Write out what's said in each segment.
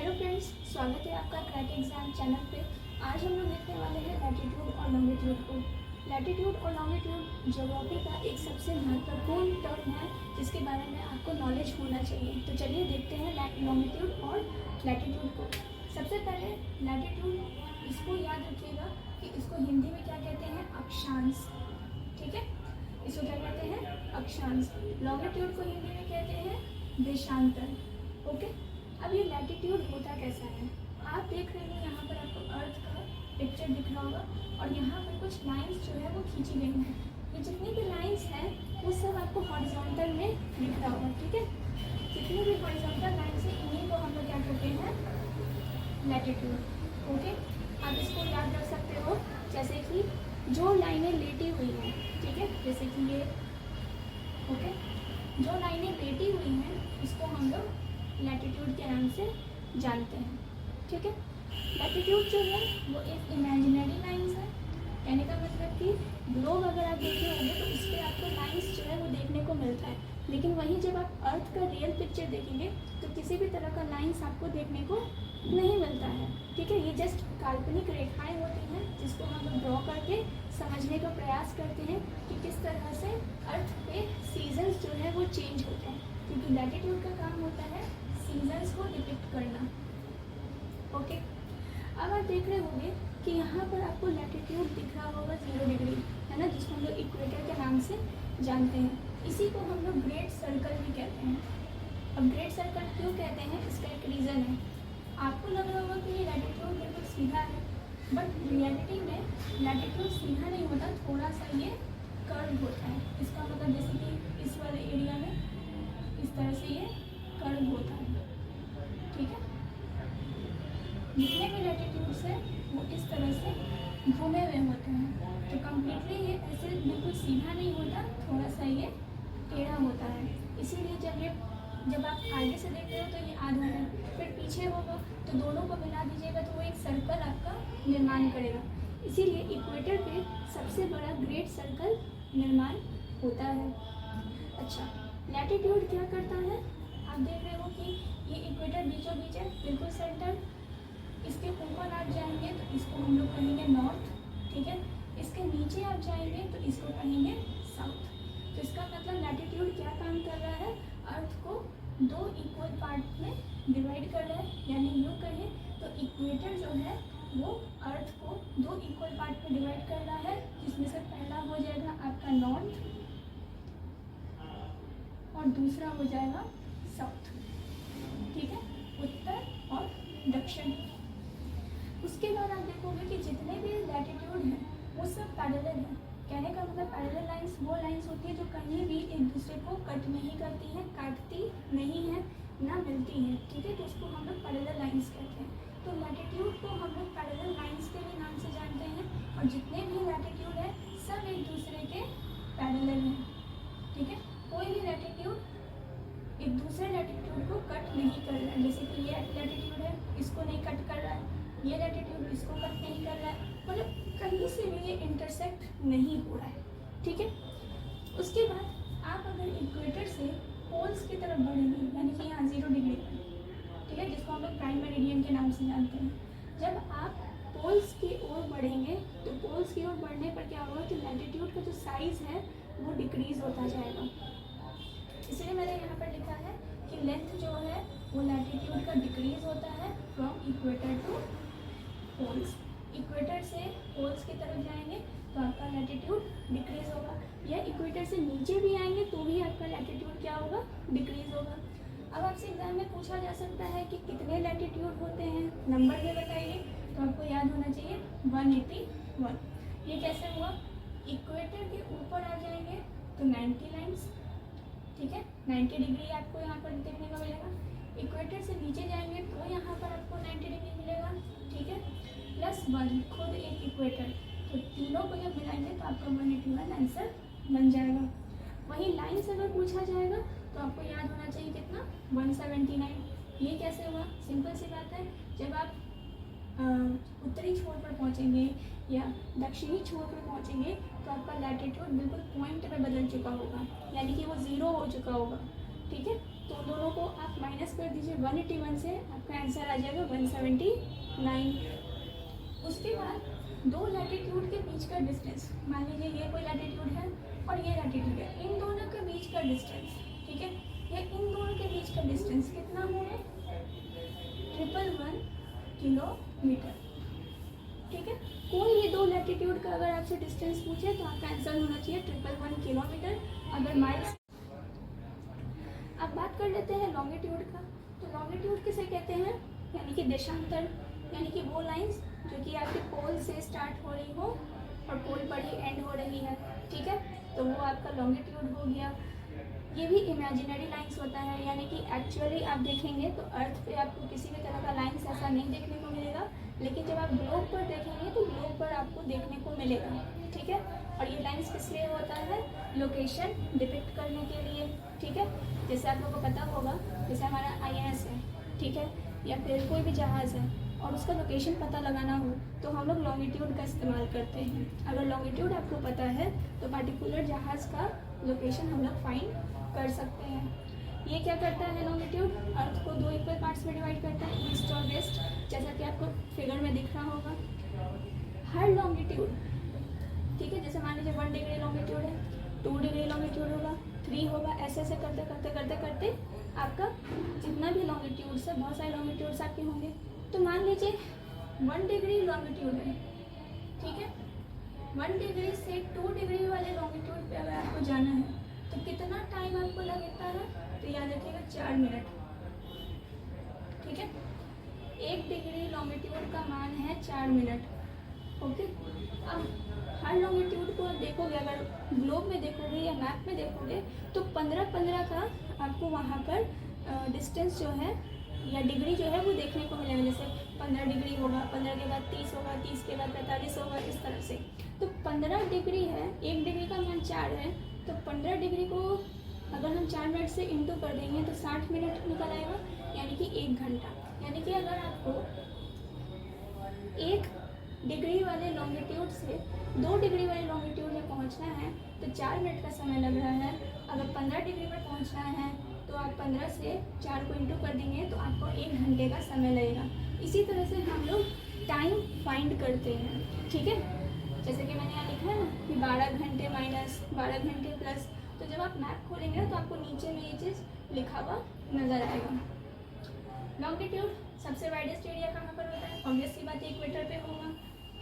Hello friends, स्वागत है आपका क्रैक एग्जाम चैनल पे। आज हम लोग देखने वाले हैं लैटिट्यूड और लॉन्गिट्यूड को। लैटिट्यूड और लॉन्गिट्यूड ज्योग्राफी का एक सबसे महत्वपूर्ण टर्म है जिसके बारे में आपको नॉलेज होना चाहिए। तो चलिए देखते हैं लॉन्गिट्यूड और लैटिट्यूड को। सबसे पहले लैटिट्यूड, इसको याद रखिएगा कि इसको हिंदी में क्या कहते हैं, अक्षांश। ठीक है, इसको क्या कहते हैं, अक्षांश। लॉन्गिट्यूड को हिंदी में कहते हैं देशांतर। ओके, अब ये लैटिट्यूड होता कैसा है, आप देख रहे हो यहाँ पर आपको अर्थ का पिक्चर दिख रहा होगा और यहाँ पर कुछ लाइंस जो है वो खींची गई हैं। ये जितनी भी लाइंस हैं वो सब आपको हॉरिजॉन्टल में दिख रहा होगा। ठीक है, जितनी भी हॉरिजॉन्टल लाइंस हैं इन्हीं को हम लोग क्या कहते हैं, लैटिट्यूड। ओके, आप इसको याद रख सकते हो जैसे कि जो लाइनें लेटी हुई हैं, ठीक है, जैसे कि ये। ओके, जो लाइनें लेटी हुई हैं इसको हम लोग लैटिट्यूड के नाम से जानते हैं। ठीक है, लैटिट्यूड जो है वो एक इमेजिनरी लाइंस है। कहने का मतलब कि ग्लोब अगर आप देखे होंगे तो इस पर आपको लाइंस जो है वो देखने को मिलता है, लेकिन वहीं जब आप अर्थ का रियल पिक्चर देखेंगे तो किसी भी तरह का लाइंस आपको देखने को नहीं मिलता है। ठीक है, ये जस्ट काल्पनिक रेखाएं होती हैं जिसको हम लोग ड्रॉ करके समझने का प्रयास करते हैं कि किस तरह से अर्थ पे सीजन्स जो है वो चेंज होते हैं, क्योंकि लैटिट्यूड का काम होता है सीजन्स को डिपिक्ट करना। ओके, अब आप देख रहे होंगे कि यहाँ पर आपको लैटिट्यूड दिख रहा होगा 0 डिग्री, है ना, जिसको हम लोग इक्वेटर के नाम से जानते हैं। इसी को हम लोग ग्रेट सर्कल भी कहते हैं। अब ग्रेट सर्कल क्यों कहते हैं, इसका एक रीज़न है। आपको लग रहा होगा कि ये लैटिट्यूड बिल्कुल सीधा है, बट रियलिटी में लैटिट्यूड सीधा नहीं होता, थोड़ा सा ये कर्व होता है। इसका मतलब जैसे कि इस वाले एरिया में इस तरह से ये कर्व होता है। ठीक है, जितने भी लैटिट्यूड्स हैं वो इस तरह से घूमे हुए होते हैं, तो कम्प्लीटली ये ऐसे बिल्कुल सीधा नहीं होता, थोड़ा सा ये टेढ़ा होता है। इसीलिए जब आप आगे से देख रहे हो तो ये आधा है, फिर पीछे होगा तो दोनों को मिला दीजिएगा तो वो एक सर्कल आपका निर्माण करेगा। इसीलिए इक्वेटर पे सबसे बड़ा ग्रेट सर्कल निर्माण होता है। अच्छा, लैटिट्यूड क्या करता है, आप देख रहे हो कि ये इक्वेटर बीचों बीच है, बिल्कुल सेंटर। इसके ऊपर आप जाएंगे तो इसको हम लोग कहेंगे नॉर्थ। ठीक है, इसके नीचे आप जाएंगे तो इसको कहेंगे साउथ। तो इसका मतलब लैटिट्यूड क्या काम कर रहा है, अर्थ को 2 इक्वल पार्ट में डिवाइड कर रहा है। यानी यूँ कहें तो इक्वेटर जो है वो अर्थ को 2 इक्वल पार्ट में डिवाइड कर रहा है, जिसमें से पहला हो जाएगा आपका नॉर्थ और दूसरा हो जाएगा साउथ। ठीक है, उत्तर और दक्षिण। उसके बाद आप देखोगे कि जितने भी लैटिट्यूड हैं वो सब पैरेलल हैं। कहने का मतलब पैरेलल लाइंस वो लाइंस होती है जो कहीं भी एक दूसरे को कट नहीं करती हैं, काटती नहीं हैं, ना मिलती हैं। ठीक है, तो उसको हम लोग पैरेलल लाइंस कहते हैं। तो लैटिट्यूड को हम लोग पैरेलल लाइंस के भी नाम से जानते हैं, और जितने भी लैटिट्यूड हैं सब एक दूसरे के पैरेलल हैं। ठीक है, कोई भी लैटिट्यूड एक दूसरे लैटिट्यूड को कट नहीं कर रहा है। जैसे कि ये लैटिट्यूड है, इसको नहीं कट कर रहा है, ये लैटिट्यूड इसको कट नहीं कर रहा है, मतलब कहीं से भी ये इंटरसेक्ट नहीं हो रहा है। ठीक है, उसके बाद आप अगर इक्वेटर से पोल्स की तरफ बढ़ेंगे, यानी कि यहाँ 0 डिग्री पर, ठीक है, जिसको हम लोग प्राइम मेरिडियन के नाम से जानते हैं, जब आप पोल्स की ओर बढ़ेंगे तो पोल्स की ओर बढ़ने पर क्या होगा कि लैटिट्यूड का जो साइज़ है वो डिक्रीज होता जाएगा। इसलिए मैंने यहाँ पर लिखा है कि लेंथ जो है वो लैटिट्यूड का डिक्रीज होता है from equator to poles. Equator से पोल्स की तरफ जाएंगे तो आपका लैटिट्यूड डिक्रीज होगा, या इक्वेटर से नीचे भी आएंगे तो भी आपका लैटिट्यूड क्या होगा, डिक्रीज होगा। अब आपसे एग्जाम में पूछा जा सकता है कि कितने लैटिट्यूड होते हैं, नंबर में बताइए, तो आपको याद होना चाहिए 181। ये कैसे हुआ, इक्वेटर के ऊपर आ जाएंगे तो 90 लाइन्स। ठीक है, 90 डिग्री आपको यहाँ पर देखने को मिलेगा। इक्वेटर से नीचे जाएंगे तो यहाँ पर आपको 90 डिग्री मिलेगा। ठीक है, +1 खुद एक इक्वेटर, तो तीनों को जब मिलाएंगे तो आपका 181 आंसर बन जाएगा। वहीं लाइन से अगर पूछा जाएगा तो आपको याद होना चाहिए कितना, 179। ये कैसे हुआ, सिंपल सी बात है, जब आप उत्तरी छोर पर पहुँचेंगे या दक्षिणी छोर पर पहुँचेंगे तो आपका लैटिट्यूड बिल्कुल पॉइंट पे बदल चुका होगा, यानी कि वो 0 हो चुका होगा। ठीक है, तो उन दोनों को आप माइनस कर दीजिए 181 से, आपका आंसर आ जाएगा 179। उसके बाद दो लैटिट्यूड के बीच का डिस्टेंस, मान लीजिए ये कोई लैटिट्यूड है और ये लैटिट्यूड है, इन दोनों के बीच का डिस्टेंस, ठीक है, ये इन दोनों के बीच का डिस्टेंस कितना होगा, 111 किलोमीटर, ठीक है। कोई ये दो लैटिट्यूड का अगर आपसे डिस्टेंस पूछे तो आपका आंसर होना चाहिए 111 किलोमीटर। अगर माइल्स, अब बात कर लेते हैं लॉन्गिट्यूड का। तो लॉन्गिट्यूड किसे कहते हैं, यानी कि देशांतर, यानी कि वो लाइंस जो कि आपके पोल से स्टार्ट हो रही हो और पोल पर ही एंड हो रही है, ठीक है, तो वो आपका लॉन्गिट्यूड हो गया। ये भी इमेजिनरी लाइंस होता है, यानी कि एक्चुअली आप देखेंगे तो अर्थ पे आपको किसी भी तरह का लाइंस ऐसा नहीं देखने को मिलेगा, लेकिन जब आप ग्लोब पर देखेंगे तो ग्लोब पर आपको देखने को मिलेगा, ठीक है। और ये लाइंस किस लिए होता है, लोकेशन डिपिक्ट करने के लिए, ठीक है। जैसे आप लोगों को पता होगा, जैसे हमारा INS है, ठीक है, या फिर कोई भी जहाज़ है और उसका लोकेशन पता लगाना हो तो हम लोग लॉन्गिट्यूड का इस्तेमाल करते हैं। अगर लॉन्गिट्यूड आपको पता है तो पार्टिकुलर जहाज़ का लोकेशन हम लोग फाइंड कर सकते हैं। ये क्या करता है लॉन्गिट्यूड, अर्थ को दो इक्वल पार्ट्स में डिवाइड करता है, ईस्ट और वेस्ट, जैसा कि आपको फिगर में दिख रहा होगा। हर लॉन्गिट्यूड, ठीक है, जैसे मान लीजिए 1 डिग्री लॉन्गिट्यूड है, 2 डिग्री लॉन्गिट्यूड होगा, 3 होगा, ऐसे ऐसे करते करते करते करते आपका जितना भी लॉन्गिट्यूड्स है, बहुत सारे लॉन्गिट्यूड्स आपके होंगे। तो मान लीजिए 1 डिग्री लॉन्गिट्यूड है, ठीक है, 1 डिग्री से 2 डिग्री वाले लॉन्गिट्यूड पे अगर आपको जाना है तो कितना टाइम आपको लगता है, तो याद रखिएगा 4 मिनट, ठीक है। 1 डिग्री लॉन्गिट्यूड का मान है 4 मिनट, ओके। अब हर लॉन्गिट्यूड को देखोगे, अगर ग्लोब में देखोगे या मैप में देखोगे तो 15-15 का आपको वहाँ पर डिस्टेंस जो है या डिग्री जो है वो देखने को मिलेगा। जैसे 15 डिग्री होगा, 15 के बाद 30 होगा, 30 के बाद 45 होगा, इस तरह से। तो 15 डिग्री है, 1 डिग्री का मान 4 है, तो 15 डिग्री को अगर हम 4 मिनट से इंटू कर देंगे तो 60 मिनट निकल आएगा, यानी कि 1 घंटा। यानी कि अगर आपको 1 डिग्री वाले लॉन्गिट्यूड से 2 डिग्री वाले लॉन्गिट्यूड में पहुंचना है तो 4 मिनट का समय लग रहा है। अगर 15 डिग्री पर पहुंचना है तो आप 15 से 4 को इंटू कर देंगे तो आपको 1 घंटे का समय लगेगा। इसी तरह से हम लोग टाइम फाइंड करते हैं, ठीक है। जैसे कि मैंने यहाँ लिखा है ना कि 12 घंटे माइनस 12 घंटे प्लस, तो जब आप मैप खोलेंगे तो आपको नीचे में ये चीज़ लिखा हुआ नज़र आएगा। लॉन्गिट्यूड सबसे वाइडेस्ट एरिया कहाँ पर होता है, ऑब्वियस सी बात है इक्वेटर पे होगा,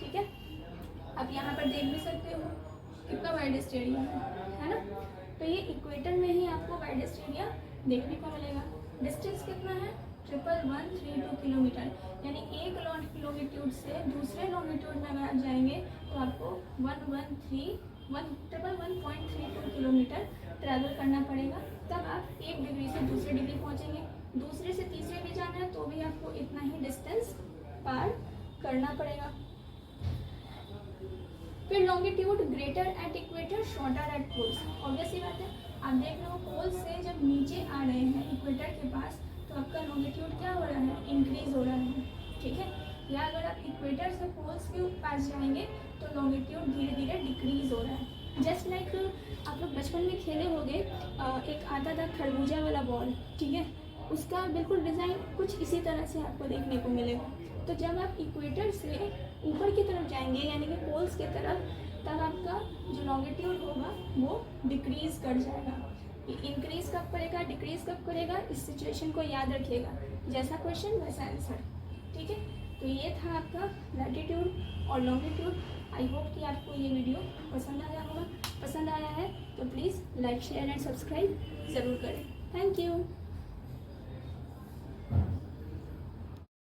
ठीक है। आप यहाँ पर देख भी सकते हो कितना वाइडेस्ट एरिया है ना। तो ये इक्वेटर में ही आपको वाइडेस्ट एरिया देखने को मिलेगा। डिस्टेंस कितना है, 11132 किलोमीटर, यानी एक लॉन्गिट्यूड से दूसरे लॉन्गिट्यूड में अगर आप जाएंगे तो आपको 111.32 किलोमीटर ट्रैवल करना पड़ेगा, तब आप 1 डिग्री से दूसरे डिग्री पहुंचेंगे। दूसरे से तीसरे भी जाना है तो भी आपको इतना ही डिस्टेंस पार करना पड़ेगा। फिर longitude greater at equator, shorter at poles. Obvious ही बात है, आप देख रहे हो पोल से जब नीचे आ रहे हैं इक्वेटर के पास तो आपका लॉन्गिट्यूड क्या हो रहा है, इंक्रीज हो रहा है, ठीक है। या अगर आप इक्वेटर से पोल्स के पास जाएंगे तो लॉन्गिट्यूड धीरे धीरे डिक्रीज हो रहा है। जस्ट लाइक आप लोग बचपन में खेले होंगे, एक आता था खरबूजा वाला बॉल, ठीक है, उसका बिल्कुल डिज़ाइन कुछ इसी तरह से आपको देखने को मिलेगा। तो जब आप इक्वेटर से ऊपर की तरफ जाएंगे यानी कि पोल्स की तरफ, तब आपका जो लॉन्गिट्यूड होगा वो डिक्रीज कर जाएगा। इंक्रीज कब करेगा, डिक्रीज कब करेगा, इस सिचुएशन को याद रखिएगा। जैसा क्वेश्चन वैसा आंसर, ठीक है। तो ये था आपका लैटिट्यूड और लॉन्गिट्यूड। आई होप कि आपको ये वीडियो पसंद आया होगा। पसंद आया है तो please like share and subscribe ज़रूर करें। Thank you.